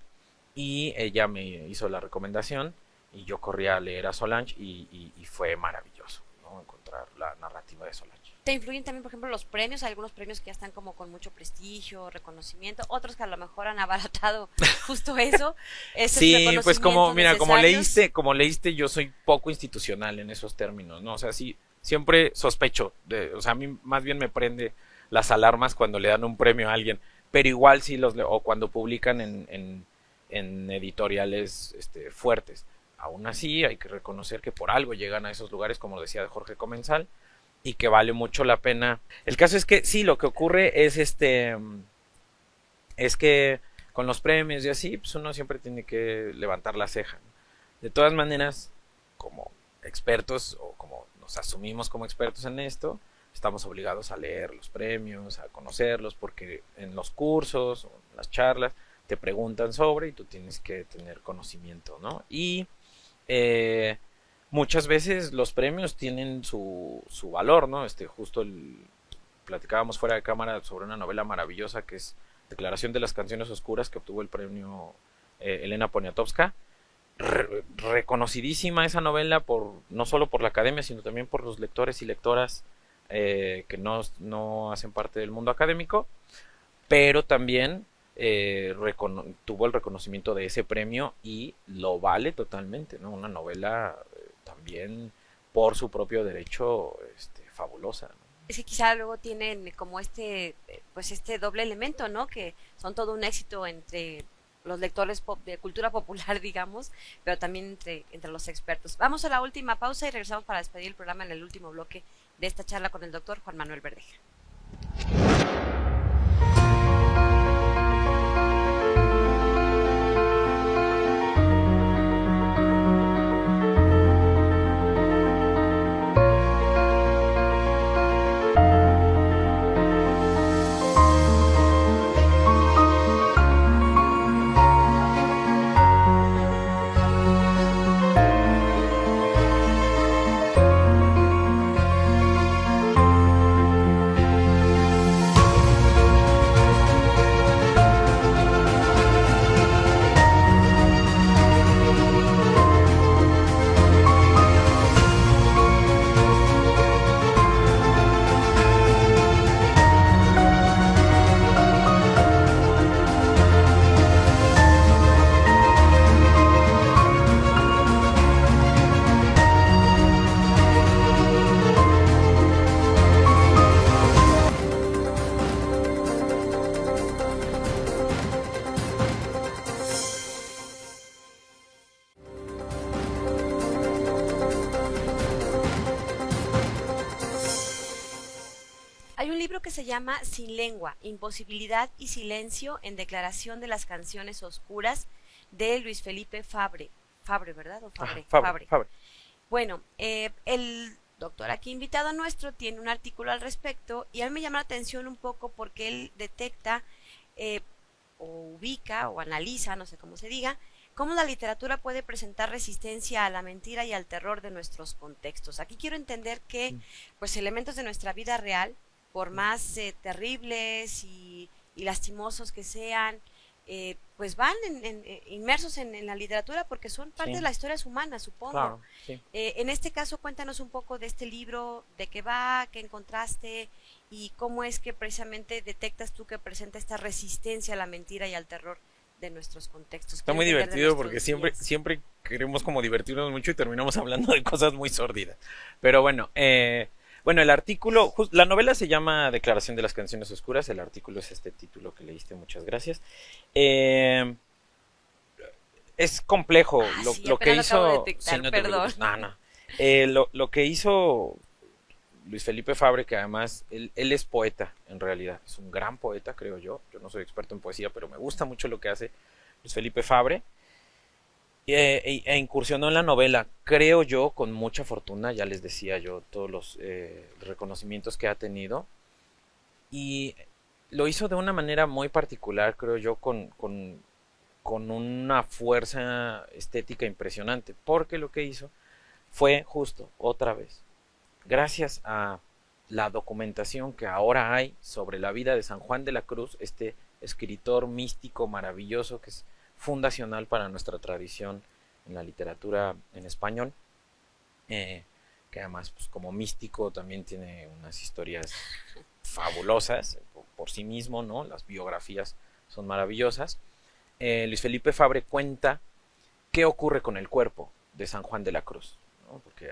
S4: y ella me hizo la recomendación y yo corrí a leer a Solange y fue maravilloso, ¿no? Encontrar la narrativa de Solache.
S2: ¿Te influyen también, por ejemplo, los premios? Hay algunos premios que ya están como con mucho prestigio, reconocimiento, otros que a lo mejor han abaratado justo eso.
S4: Sí, pues como leíste, yo soy poco institucional en esos términos, ¿no? O sea, sí, siempre sospecho, o sea, a mí más bien me prende las alarmas cuando le dan un premio a alguien, pero igual sí o cuando publican en editoriales fuertes. Aún así, hay que reconocer que por algo llegan a esos lugares, como decía Jorge Comensal, y que vale mucho la pena. El caso es que sí, lo que ocurre es es que con los premios y así, pues uno siempre tiene que levantar la ceja, ¿no? De todas maneras, como expertos o como nos asumimos como expertos en esto, estamos obligados a leer los premios, a conocerlos, porque en los cursos o en las charlas te preguntan sobre y tú tienes que tener conocimiento, ¿no? Y muchas veces los premios tienen su valor, ¿no? Justo platicábamos fuera de cámara sobre una novela maravillosa que es Declaración de las Canciones Oscuras, que obtuvo el premio Elena Poniatowska. Reconocidísima esa novela no solo por la academia, sino también por los lectores y lectoras que no hacen parte del mundo académico, pero también tuvo el reconocimiento de ese premio y lo vale totalmente, ¿no? Una novela también por su propio derecho fabulosa, ¿no?
S2: Es que quizá luego tienen como pues este doble elemento, ¿no? Que son todo un éxito entre los lectores de cultura popular, digamos, pero también entre los expertos. Vamos a la última pausa y regresamos para despedir el programa en el último bloque de esta charla con el doctor Juan Manuel Verdeja. Que se llama Sin Lengua, Imposibilidad y Silencio en Declaración de las Canciones Oscuras, de Luis Felipe Fabre, ¿verdad? ¿O Fabre?
S4: Fabre.
S2: Bueno, el doctor aquí invitado nuestro tiene un artículo al respecto y a mí me llama la atención un poco porque él detecta o ubica o analiza, no sé cómo se diga, cómo la literatura puede presentar resistencia a la mentira y al terror de nuestros contextos. Aquí quiero entender que pues elementos de nuestra vida real, por más terribles y lastimosos que sean, pues van inmersos en la literatura porque son parte de las historias humanas, supongo.
S4: Claro, sí.
S2: En este caso, cuéntanos un poco de este libro, de qué va, qué encontraste y cómo es que precisamente detectas tú que presenta esta resistencia a la mentira y al terror de nuestros contextos.
S4: Está muy divertido porque siempre queremos como divertirnos mucho y terminamos hablando de cosas muy sórdidas. Pero bueno, el artículo, la novela se llama Declaración de las Canciones Oscuras, el artículo es este título que leíste, muchas gracias. Es complejo lo que hizo... Lo que hizo Luis Felipe Fabre, que además él es poeta en realidad, es un gran poeta, creo yo no soy experto en poesía, pero me gusta mucho lo que hace Luis Felipe Fabre. E incursionó en la novela, creo yo, con mucha fortuna, ya les decía yo todos los reconocimientos que ha tenido, y lo hizo de una manera muy particular, creo yo, con una fuerza estética impresionante, porque lo que hizo fue justo, otra vez, gracias a la documentación que ahora hay sobre la vida de San Juan de la Cruz, este escritor místico maravilloso que es fundacional para nuestra tradición en la literatura en español, que además pues, como místico también tiene unas historias fabulosas por sí mismo, ¿no? Las biografías son maravillosas. Luis Felipe Fabre cuenta qué ocurre con el cuerpo de San Juan de la Cruz, ¿no? Porque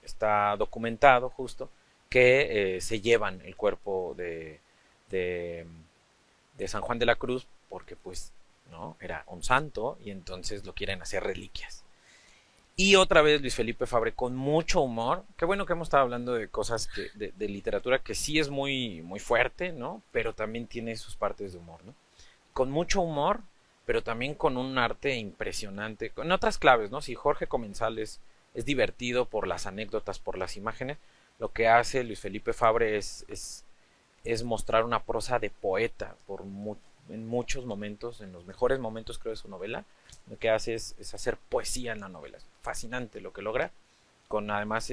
S4: está documentado justo que se llevan el cuerpo de San Juan de la Cruz porque pues no era un santo y entonces lo quieren hacer reliquias. Y otra vez Luis Felipe Fabre con mucho humor. Qué bueno que hemos estado hablando de cosas de literatura que sí es muy, muy fuerte, ¿no? Pero también tiene sus partes de humor, ¿no? Con mucho humor, pero también con un arte impresionante, con otras claves, ¿no? Si Jorge Comensal es divertido por las anécdotas, por las imágenes, lo que hace Luis Felipe Fabre es mostrar una prosa de poeta en muchos momentos, en los mejores momentos creo de su novela. Lo que hace es hacer poesía en la novela. Es fascinante lo que logra, con además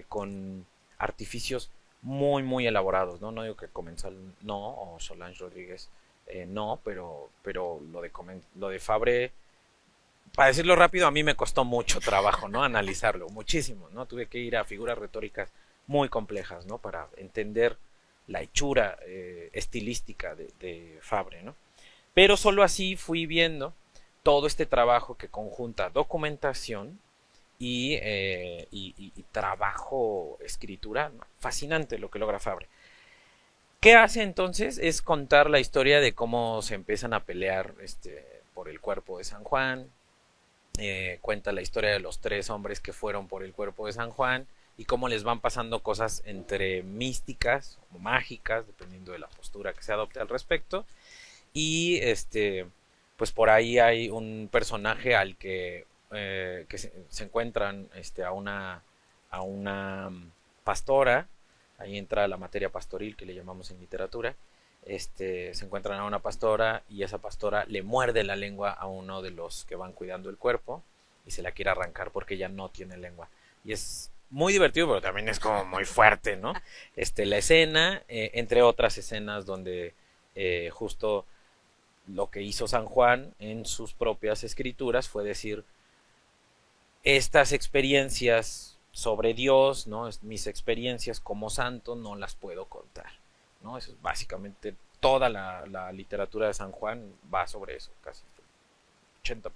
S4: con artificios muy muy elaborados, ¿no? No digo que Comensal no, o Solange Rodríguez no, pero lo de Fabre, para decirlo rápido, a mí me costó mucho trabajo, ¿no? Analizarlo, muchísimo, ¿no? Tuve que ir a figuras retóricas muy complejas, ¿no? Para entender la hechura estilística de Fabre, ¿no? Pero solo así fui viendo todo este trabajo que conjunta documentación y trabajo, escritura, ¿no? Fascinante lo que logra Fabre. ¿Qué hace entonces? Es contar la historia de cómo se empiezan a pelear por el cuerpo de San Juan. Cuenta la historia de los 3 hombres que fueron por el cuerpo de San Juan y cómo les van pasando cosas entre místicas o mágicas, dependiendo de la postura que se adopte al respecto. Y pues por ahí hay un personaje al que se encuentran a una pastora. Ahí entra la materia pastoril que le llamamos en literatura. Se encuentran a una pastora y esa pastora le muerde la lengua a uno de los que van cuidando el cuerpo y se la quiere arrancar porque ella no tiene lengua. Y es muy divertido, pero también es como muy fuerte, ¿no? La escena, entre otras escenas donde justo lo que hizo San Juan en sus propias escrituras fue decir, estas experiencias sobre Dios, ¿no? Mis experiencias como santo no las puedo contar, ¿no? Eso es básicamente toda la literatura de San Juan va sobre eso, casi 80%,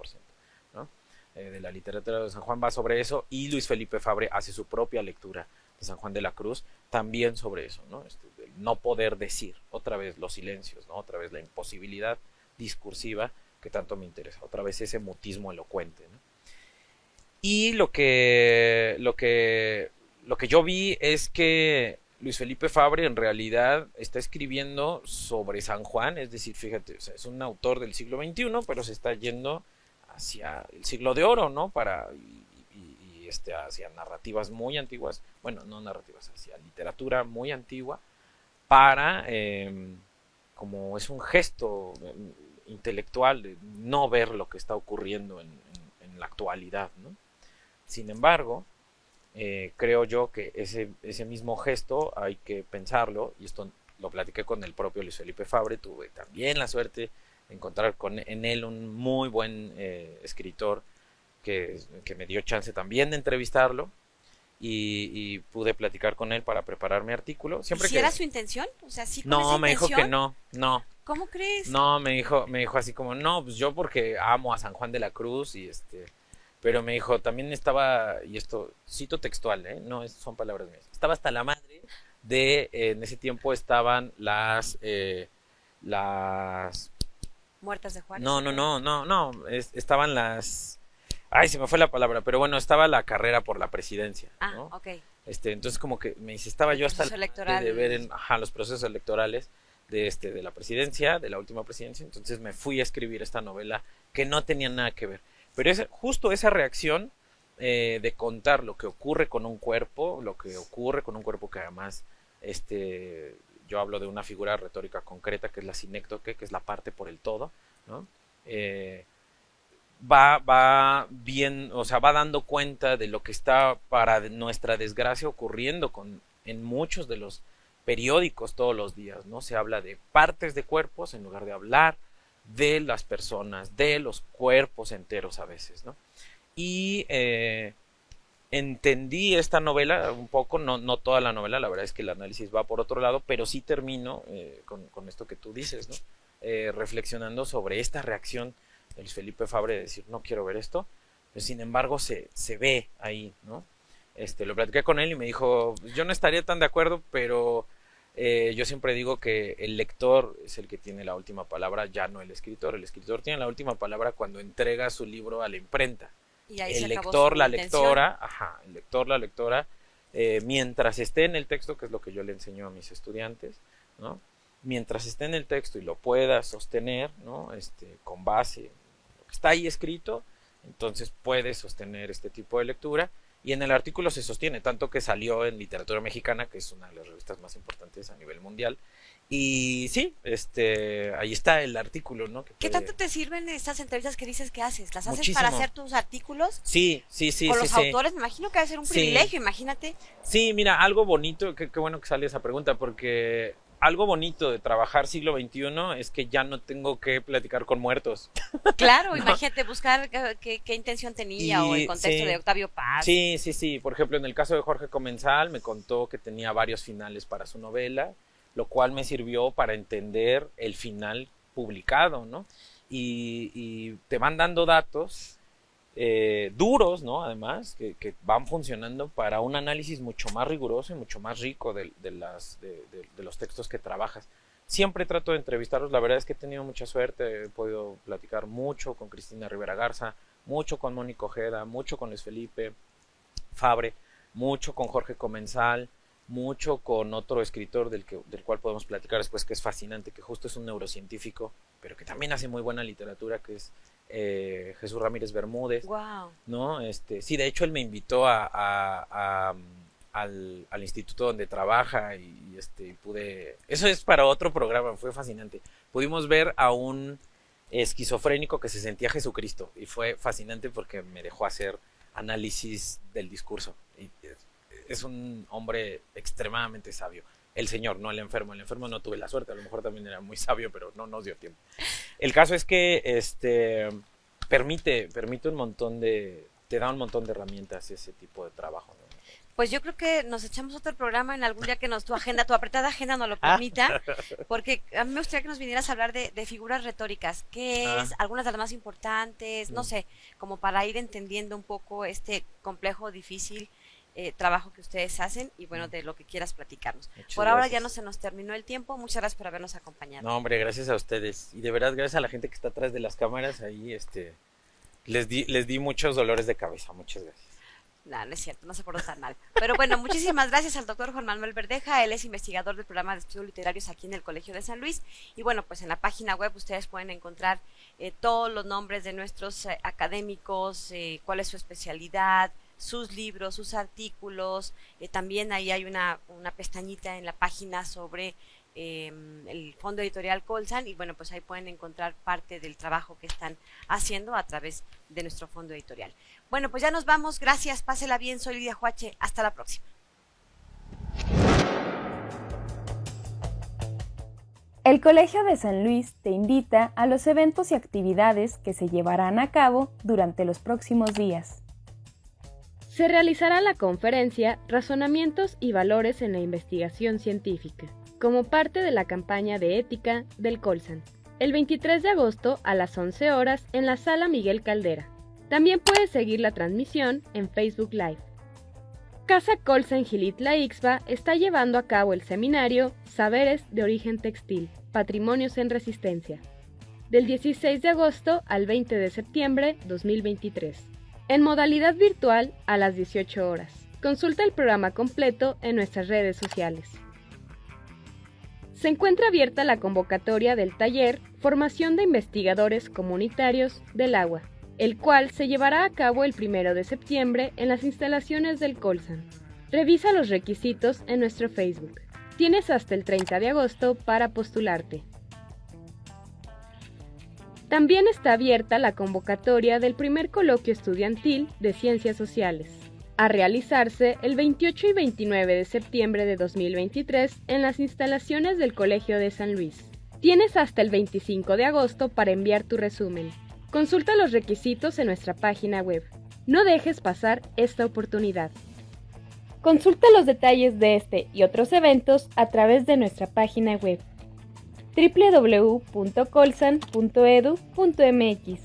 S4: ¿no? De la literatura de San Juan va sobre eso, y Luis Felipe Fabre hace su propia lectura de San Juan de la Cruz también sobre eso, ¿no? El no poder decir, otra vez los silencios, ¿no? Otra vez la imposibilidad discursiva que tanto me interesa, otra vez ese mutismo elocuente, ¿no? Y lo que yo vi es que Luis Felipe Fabre en realidad está escribiendo sobre San Juan, es decir, fíjate, o sea, es un autor del siglo XXI, pero se está yendo hacia el siglo de oro, ¿no? Hacia narrativas muy antiguas, bueno, no narrativas, hacia literatura muy antigua, como es un gesto intelectual de no ver lo que está ocurriendo en la actualidad, ¿no? Sin embargo, creo yo que ese mismo gesto hay que pensarlo, y esto lo platiqué con el propio Luis Felipe Fabre. Tuve también la suerte de encontrar en él un muy buen escritor que me dio chance también de entrevistarlo, y pude platicar con él para preparar mi artículo.
S2: Siempre ¿Sí era su intención? O sea, ¿sí con
S4: no,
S2: esa
S4: me
S2: intención?
S4: dijo que no.
S2: ¿Cómo crees?
S4: No, me dijo así como, no, pues yo porque amo a San Juan de la Cruz y pero me dijo, también estaba, y esto cito textual, no son palabras mías, estaba hasta la madre en ese tiempo estaban las
S2: muertas de Juárez.
S4: No, estaban las, ay, se me fue la palabra, pero bueno, estaba la carrera por la presidencia, ¿no?
S2: Ok.
S4: Entonces como que me dice, estaba yo hasta la madre de ver los procesos electorales de la presidencia, de la última presidencia. Entonces me fui a escribir esta novela que no tenía nada que ver. Pero es justo esa reacción de contar lo que ocurre con un cuerpo, que además yo hablo de una figura retórica concreta que es la sinécdoque, que es la parte por el todo, ¿no? Va bien, o sea, va dando cuenta de lo que está, para nuestra desgracia, ocurriendo en muchos de los periódicos todos los días, ¿no? Se habla de partes de cuerpos en lugar de hablar de las personas, de los cuerpos enteros a veces, ¿no? Y entendí esta novela un poco, no toda la novela, la verdad es que el análisis va por otro lado, pero sí termino con esto que tú dices, ¿no? Reflexionando sobre esta reacción de Luis Felipe Fabre de decir, no quiero ver esto, pero sin embargo se ve ahí, ¿no? Lo platiqué con él y me dijo, yo no estaría tan de acuerdo, pero yo siempre digo que el lector es el que tiene la última palabra, ya no el escritor tiene la última palabra cuando entrega su libro a la imprenta.
S2: Y ahí
S4: el
S2: se
S4: lector,
S2: acabó
S4: la
S2: su
S4: lectora, mientras esté en el texto, que es lo que yo le enseño a mis estudiantes, ¿no? Mientras esté en el texto y lo pueda sostener, ¿no? Con base en lo que está ahí escrito, entonces puede sostener este tipo de lectura. Y en el artículo se sostiene, tanto que salió en Literatura Mexicana, que es una de las revistas más importantes a nivel mundial. Y sí, ahí está el artículo, ¿no?
S2: ¿Qué tanto te sirven estas entrevistas que dices que haces? ¿Las haces
S4: Muchísimo.
S2: para hacer tus artículos?
S4: Sí.
S2: Con los autores, me imagino que debe ser un privilegio, imagínate.
S4: Sí, mira, algo bonito, qué bueno que sale esa pregunta, porque algo bonito de trabajar siglo XXI es que ya no tengo que platicar con muertos.
S2: Claro, imagínate buscar qué intención tenía o el contexto de Octavio Paz.
S4: Sí. Por ejemplo, en el caso de Jorge Comensal, me contó que tenía varios finales para su novela, lo cual me sirvió para entender el final publicado, ¿no? Y te van dando datos duros, ¿no? Además, que van funcionando para un análisis mucho más riguroso y mucho más rico de los textos que trabajas. Siempre trato de entrevistarlos, la verdad es que he tenido mucha suerte, he podido platicar mucho con Cristina Rivera Garza, mucho con Mónica Ojeda, mucho con Luis Felipe Fabre, mucho con Jorge Comensal, mucho con otro escritor del cual podemos platicar después, que es fascinante, que justo es un neurocientífico, pero que también hace muy buena literatura, que es Jesús Ramírez Bermúdez.
S2: Wow.
S4: ¿No? Sí, de hecho él me invitó al instituto donde trabaja y pude... Eso es para otro programa, fue fascinante. Pudimos ver a un esquizofrénico que se sentía Jesucristo y fue fascinante porque me dejó hacer análisis del discurso. Y es un hombre extremadamente sabio. El señor, no el enfermo. El enfermo no tuve la suerte, a lo mejor también era muy sabio, pero no nos dio tiempo. El caso es que permite un montón de... te da un montón de herramientas ese tipo de trabajo, ¿no?
S2: Pues yo creo que nos echamos otro programa en algún día que tu apretada agenda nos lo permita, porque a mí me gustaría que nos vinieras a hablar de figuras retóricas, qué es, algunas de las más importantes, no sé, como para ir entendiendo un poco este complejo, difícil trabajo que ustedes hacen y bueno, de lo que quieras platicarnos. Por ahora ya no se nos terminó el tiempo, muchas gracias por habernos acompañado.
S4: No, hombre, gracias a ustedes y de verdad gracias a la gente que está atrás de las cámaras ahí, les di muchos dolores de cabeza, muchas gracias.
S2: No, no es cierto, no se portó tan mal. Pero bueno, muchísimas gracias al doctor Juan Manuel Verdeja, él es investigador del programa de estudios literarios aquí en el Colegio de San Luis y bueno, pues en la página web ustedes pueden encontrar todos los nombres de nuestros académicos, cuál es su especialidad, sus libros, sus artículos, también ahí hay una pestañita en la página sobre el Fondo Editorial Colsan y bueno, pues ahí pueden encontrar parte del trabajo que están haciendo a través de nuestro Fondo Editorial. Bueno, pues ya nos vamos, gracias, pásela bien, soy Lidia Huache, hasta la próxima.
S3: El Colegio de San Luis te invita a los eventos y actividades que se llevarán a cabo durante los próximos días. Se realizará la conferencia Razonamientos y Valores en la Investigación Científica, como parte de la campaña de ética del Colsan, el 23 de agosto a las 11 horas en la Sala Miguel Caldera. También puedes seguir la transmisión en Facebook Live. Casa Colsan Gilitla Ixba está llevando a cabo el seminario Saberes de Origen Textil, Patrimonios en Resistencia, del 16 de agosto al 20 de septiembre 2023, en modalidad virtual a las 18 horas. Consulta el programa completo en nuestras redes sociales. Se encuentra abierta la convocatoria del taller Formación de Investigadores Comunitarios del Agua, el cual se llevará a cabo el 1 de septiembre en las instalaciones del Colsan. Revisa los requisitos en nuestro Facebook. Tienes hasta el 30 de agosto para postularte. También está abierta la convocatoria del primer coloquio estudiantil de Ciencias Sociales, a realizarse el 28 y 29 de septiembre de 2023 en las instalaciones del Colegio de San Luis. Tienes hasta el 25 de agosto para enviar tu resumen. Consulta los requisitos en nuestra página web. No dejes pasar esta oportunidad. Consulta los detalles de este y otros eventos a través de nuestra página web www.colsan.edu.mx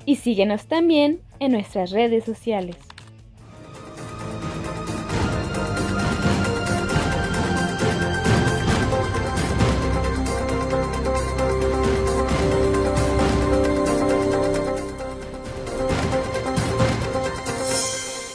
S3: y síguenos también en nuestras redes sociales.